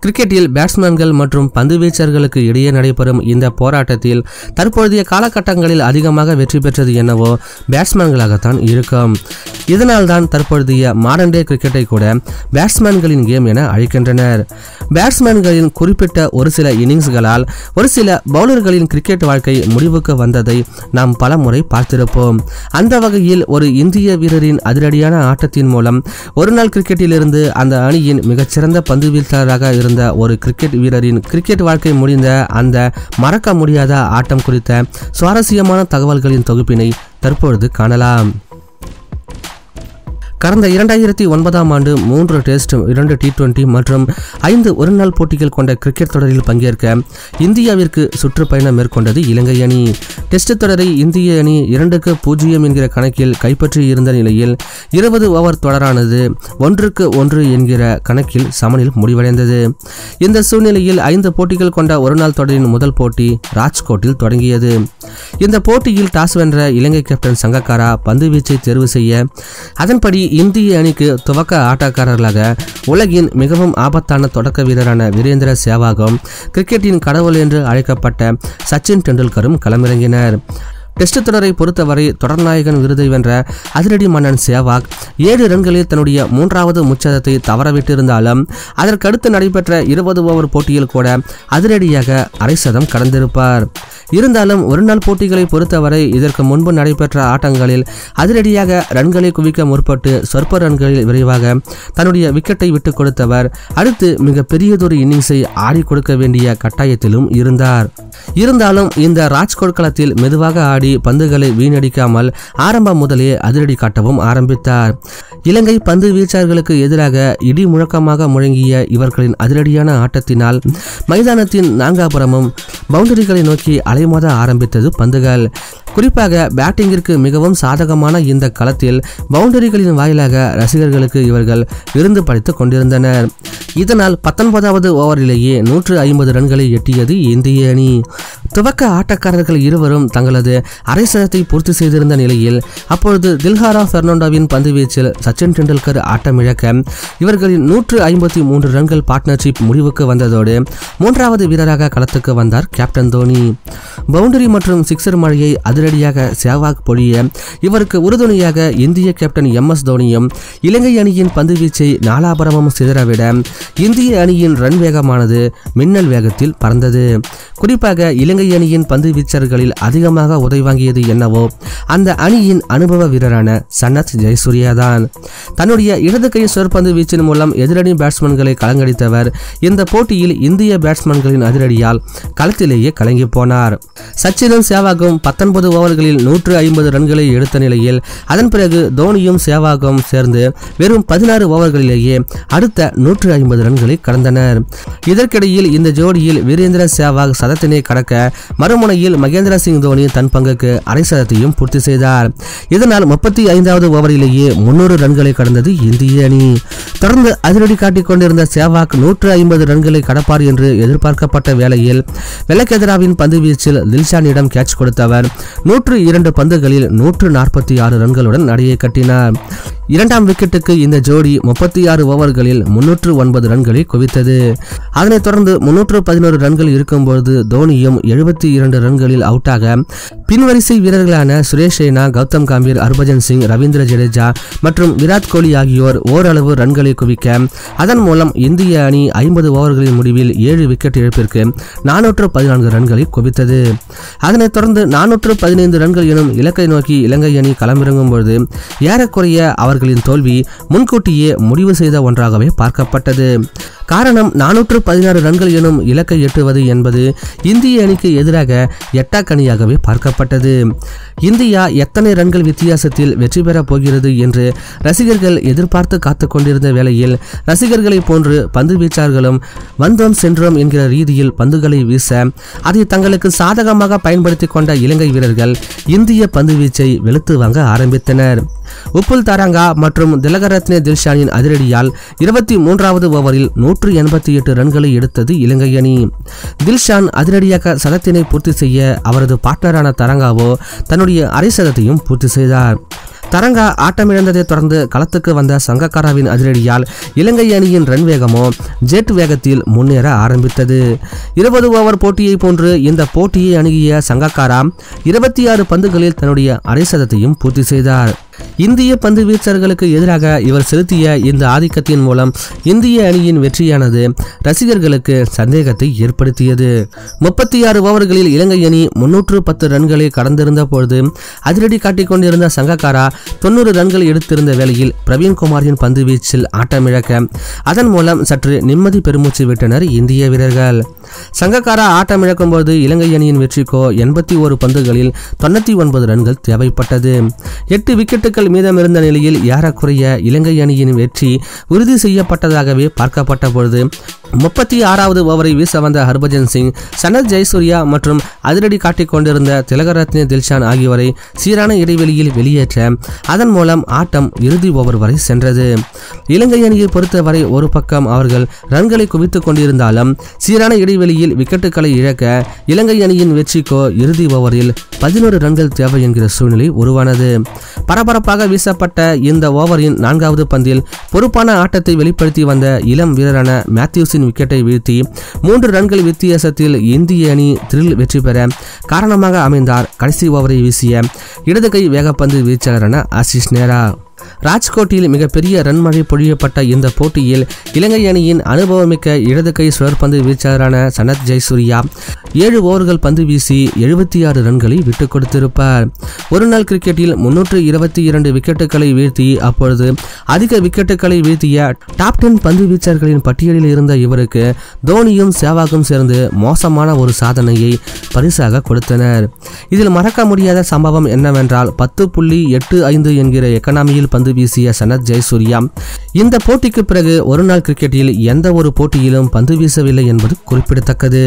கிரிக்கெட்டில் பேட்ஸ்மேன்கள் மற்றும் பந்து வீச்சர்களுக்கு இடையே நடைபெறும் இந்த போராட்டத்தில் தற்போதைய காலகட்டங்களில் அதிகமாக வெற்றி பெற்றது என்னவோ பேட்ஸ்மேன்களாகத்தான் இருக்கும். இதனால்தான் தற்போதைய மாடர்ன் டே கிரிக்கெட்டை கூட பேட்ஸ்மேன்களின் கேம் என அழைக்கின்றனர். பேட்ஸ்மேன்களின் குறிப்பிட்ட ஒரு சில இன்னிங்ஸ்களால் ஒரு சில பவுலர்களின் கிரிக்கெட் வாழ்க்கை முடிவுக்கு வந்ததை நாம் பல முறை பார்த்திருப்போம். அந்த வகையில் ஒரு இந்திய வீரரின் அதிரடியான ஆட்டத்தின் மூலம் ஒரு நாள் கிரிக்கெட்டிலிருந்து அந்த அணியின் மிகச்சிறந்த பந்து வீச்சாளராக இருந்த ஒரு கிரிக்கெட் வீரரின் கிரிக்கெட் வாழ்க்கை முடிந்த அந்த மறக்க முடியாத ஆட்டம் குறித்த சுவாரஸ்யமான தகவல்களின் தொகுப்பினை தற்பொழுது காணலாம். கடந்த 2009ஆம் ஆண்டு 3 டெஸ்ட் 2 T20 மற்றும் 5 ஒருநாள் போட்டிகள் கொண்ட கிரிக்கெட் தொடரில் பங்கேற்க இந்தியாவிற்கு சுற்றுப்பயணம் மேற்கொண்டது இலங்கை அணி. டெஸ்ட் தொடரை இந்திய அணி 2-0 என்கிற கணக்கில் கைப்பற்றி இருந்த நிலையில் 20 ஓவர் தொடரானது 1-1 என்கிற கணக்கில் சமனில் முடிவடைந்தது. இந்த சூழ்நிலையில் 5 போட்டிகள் கொண்ட ஒருநாள் தொடரின் முதல் போட்டி ராஜ்கோட்டில் தொடங்கியது. இந்த போட்டியில் டாஸ் வென்ற இலங்கை கேப்டன் சங்கக்காரா பந்து வீச்சை தேர்வு செய்ய, அதன்படி இந்திய அணிக்கு துவக்க ஆட்டக்காரர்களாக உலகின் மிகவும் ஆபத்தான தொடக்க வீரரான வீரேந்திர சேவாகும், கிரிக்கெட்டின் கடவுள் என்று அழைக்கப்பட்ட சச்சின் டெண்டுல்கரும் களமிறங்கினர். டெஸ்ட் தொடரை பொறுத்தவரை தொடர்நாயகன் விருதை வென்ற அதிரடி மன்னன் சேவாக் 7 ரன்களில் தன்னுடைய 3வது முச்சதத்தை தவறவிட்டிருந்தாலும் அதற்கடுத்து நடைபெற்ற 20 ஓவர் போட்டியில் கூட அதிரடியாக அரை சதம் கடந்திருப்பார். இருந்தாலும் ஒருநாள் போட்டிகளை பொறுத்தவரை இதற்கு முன்பு நடைபெற்ற ஆட்டங்களில் அதிரடியாக ரன்களை குவிக்க முற்பட்டு சொற்ப ரன்களில் விரைவாக தன்னுடைய விக்கெட்டை விட்டுக் கொடுத்தவர் அடுத்து மிக பெரியதொரு இன்னிங்ஸை ஆடி கொடுக்க வேண்டிய கட்டாயத்திலும் இருந்தார். இருந்தாலும் இந்த ராஜ்கோட் களத்தில் மெதுவாக ஆடி பந்துகளை வீணடிக்காமல் ஆரம்பம் முதலே அதிரடி காட்டவும் ஆரம்பித்தார். இலங்கை பந்து வீச்சாளர்களுக்கு எதிராக இடி முழக்கமாக முழங்கிய இவர்களின் அதிரடியான ஆட்டத்தினால் மைதானத்தின் நான்காபுரமும் பவுண்டரிகளை நோக்கி அலைமோத ஆரம்பித்தது பந்துகள். குறிப்பாக பேட்டிங்கிற்கு மிகவும் சாதகமான இந்த களத்தில் பவுண்டரிகளின் வாயிலாக ரசிகர்களுக்கு இவர்கள் விருந்து படைத்துக் கொண்டிருந்தனர். இதனால் 19வது ஓவரிலேயே 150 ரன்களை எட்டியது இந்திய அணி. துவக்க ஆட்டக்காரர்கள் இருவரும் தங்களது அரை சதத்தை பூர்த்தி செய்திருந்த நிலையில் அப்பொழுது தில்ஹாரா பெர்னாண்டோவின் பந்து வீச்சில் சச்சின் டெண்டுல்கர் ஆட்டமிழக்க இவர்களின் 153 ரன்கள் பார்ட்னர்ஷிப் முடிவுக்கு வந்ததோடு 3வது வீரராக களத்துக்கு வந்தார் கேப்டன் தோனி. பவுண்டரி மற்றும் சிக்ஸர் மழையை அதிரடியாக சேவாக் பொழிய இவருக்கு உறுதுணையாக இந்திய கேப்டன் MS தோனியும் இலங்கை அணியின் பந்து வீச்சை நாலாபுரமும் சிதறவிட இந்திய அணியின் ரன் வேகமானது மின்னல் வேகத்தில் பறந்தது. குறிப்பாக இலங்கை அணியின் பந்து வீச்சர்களில் அதிகமாக உதைவாங்கியது என்னவோ அந்த அணியின் அனுபவ வீரரான சனத் ஜெயசூர்யா தான். தன்னுடைய இடது கை சொற்பந்து வீச்சின் மூலம் எதிரணி பேட்ஸ்மேன்களை கலங்கடித்தவர் இந்த போட்டியில் இந்திய பேட்ஸ்மேன்களின் அதிரடியால் களத்திலேயே கலங்கி போனார். சச்சினும் சேவாகும் 19 ஓவர்களில் 150 ரன்களை எடுத்த நிலையில் அதன் பிறகு தோனியும் சேவாகும் சேர்ந்து வெறும் 16 ஓவர்களிலேயே அடுத்த 150 ரன்களை கடந்தனர். இதற்கிடையில் இந்த ஜோடியில் வீரேந்திர சேவாக் சதத்தினை கடக்க மறுமுனையில் மகேந்திர சிங் தோனி தன் பங்குக்கு அரை சதத்தையும் பூர்த்தி செய்தார். இதனால் 35வது ஓவரிலேயே 300 ரன்களை கடந்தது இந்திய அணி. தொடர்ந்து அதிரடி காட்டிக் கொண்டிருந்த சேவாக் 150 ரன்களை கடப்பார் என்று எதிர்பார்க்கப்பட்ட வேளையில் வெள்ளக்கெதிராவின் பந்து வீச்சில் தில்ஷானிடம் கேட்ச் கொடுத்தவர் 102 பந்துகளில் 146 ரன்களுடன் நடையை கட்டினார். 2ஆம் விக்கெட்டுக்கு இந்த ஜோடி 36 ஓவர்களில் 309 ரன்களை குவித்தது. அதனைத் தொடர்ந்து 311 ரன்கள் இருக்கும்போது தோனியும் 72 ரன்களில் அவுட்டாக பின்வரிசை வீரர்களான சுரேஷ் ரெய்னா, கௌதம் கம்பீர், ஹர்பஜன் சிங், ரவீந்திர ஜடேஜா மற்றும் விராட் கோலி ஆகியோர் ஓரளவு ரன்களை குவிக்க அதன் மூலம் இந்திய அணி 50 ஓவர்களின் முடிவில் 7 விக்கெட் இழப்பிற்கு 414 ரன்களை குவித்தது. அதனைத் தொடர்ந்து 415 ரன்கள் எனும் இலக்கை நோக்கி இலங்கை அணி களமிறங்கும் பொழுது ஏறக்குறைய அவர்களின் தோல்வி முன்கூட்டியே முடிவு செய்த ஒன்றாகவே பார்க்கப்பட்டது. காரணம் 416 ரன்கள் எனும் இலக்கை எட்டுவது என்பது இந்திய அணிக்கு எதிராக எட்டாக்கணியாகவே பார்க்கப்பட்டது. இந்தியா எத்தனை ரன்கள் வித்தியாசத்தில் வெற்றி பெறப் போகிறது என்று ரசிகர்கள் எதிர்பார்த்து காத்து கொண்டிருந்த வேளையில் ரசிகர்களை போன்று பந்து வீச்சாளர்களும் வந்தோம் சென்றோம் என்கிற ரீதியில் பந்துகளை வீச அதை தங்களுக்கு சாதகமாக பயன்படுத்தி கொண்ட இலங்கை வீரர்கள் இந்திய பந்து வீச்சை வெளுத்து வாங்க ஆரம்பித்தனர். உப்புல் தரங்கா மற்றும் திலகரத்னே தில்ஷானின் அதிரடியால் 23வது ஓவரில் 188 ரன்களை எடுத்தது இலங்கை அணி. தில்ஷான் அதிரடியாக சதத்தினை பூர்த்தி செய்ய அவரது பார்ட்னரான தரங்காவோ தன்னுடைய அரை சதத்தையும் பூர்த்தி செய்தார். தரங்கா ஆட்டமிழந்ததை தொடர்ந்து களத்துக்கு வந்த சங்கக்காராவின் அதிரடியால் இலங்கை அணியின் ரன் வேகமோ ஜெட் வேகத்தில் முன்னேற ஆரம்பித்தது. 20 ஓவர் போட்டியை போன்று இந்த போட்டியை அணுகிய சங்கக்காரா 26 பந்துகளில் தன்னுடைய அரை சதத்தையும் பூர்த்தி செய்தார். இந்திய பந்து வீச்சர்களுக்கு எதிராக இவர் செலுத்திய இந்த ஆதிக்கத்தின் மூலம் இந்திய அணியின் வெற்றியானது ரசிகர்களுக்கு சந்தேகத்தை ஏற்படுத்தியது. 36 ஓவர்களில் இலங்கை அணி 310 ரன்களை கடந்திருந்த பொழுது அதிரடி காட்டிக் கொண்டிருந்த சங்கக்காரா 90 ரன்கள் எடுத்திருந்த வேளையில் பிரவீன்குமாரின் பந்து வீச்சில் ஆட்டமிழக்க அதன் மூலம் சற்று நிம்மதி பெருமூச்சு விட்டனர் இந்திய வீரர்கள். சங்கக்காரா ஆட்டமிழக்கும் போது இலங்கை அணியின் வெற்றிக்கோ 81 பந்துகளில் 99 ரன்கள் தேவைப்பட்டது. 8 விக்கெட்டுகள் மீதமிருந்த நிலையில் ஏறக்குறைய இலங்கை அணியின் வெற்றி உறுதி செய்யப்பட்டதாகவே பார்க்கப்பட்ட பொழுது 36வது ஓவரை வீச வந்த ஹர்பஜன் சிங், சனத் ஜெயசூர்யா மற்றும் அதிரடி காட்டிக் கொண்டிருந்த திலகரத்ன தில்ஷான் ஆகியோரை சீரான இடைவெளியில் வெளியேற்ற அதன் மூலம் ஆட்டம் இறுதி ஓவர் வரை சென்றது. இலங்கை அணியை பொறுத்தவரை ஒரு பக்கம் அவர்கள் ரன்களை குவித்துக் கொண்டிருந்தாலும் சீரான இடைவெளியில் விக்கெட்டுகளை இழக்க இலங்கை அணியின் வெற்றிக்கோ இறுதி ஓவரில் 11 ரன்கள் தேவை என்கிற சூழ்நிலை உருவானது. பரபரப்பாக வீசப்பட்ட இந்த ஓவரின் 4வது பந்தில் பொறுப்பான ஆட்டத்தை வெளிப்படுத்தி வந்த இளம் வீரரான மேத்யூஸின் விக்கெட்டை வீழ்த்தி 3 ரன்கள் வித்தியாசத்தில் இந்திய அணி த்ரில் வெற்றி பெற காரணமாக அமைந்தார் கடைசி ஓவரை வீசிய இடது கை வேகப்பந்து வீச்சாளரான ஆசிஷ் நேரா. ராஜ்கோட்டில் மிகப்பெரிய ரன்மழை பொழியப்பட்ட இந்த போட்டியில் இலங்கை அணியின் அனுபவமிக்க இடது கை சுழற்பந்து வீச்சாளரான சனத் ஜெயசூர்யா 7 ஓவர்கள் பந்து வீசி 76 ரன்களை விட்டுக் கொடுத்திருப்பார். ஒருநாள் கிரிக்கெட்டில் 322 விக்கெட்டுகளை வீழ்த்தி அப்பொழுது அதிக விக்கெட்டுகளை வீழ்த்திய டாப் 10 பந்து வீச்சர்களின் பட்டியலில் இருந்த இவருக்கு தோனியும் சேவாகும் சேர்ந்து மோசமான ஒரு சாதனையை பரிசாக கொடுத்தனர். இதில் மறக்க முடியாத சம்பவம் என்னவென்றால் 10.85 என்கிற எக்கனாமியில் பந்து வீசிய சனத் ஜெயசூர்யா இந்த போட்டிக்கு பிறகு ஒருநாள் கிரிக்கெட்டில் எந்த ஒரு போட்டியிலும் பந்து வீசவில்லை என்பது குறிப்பிடத்தக்கது.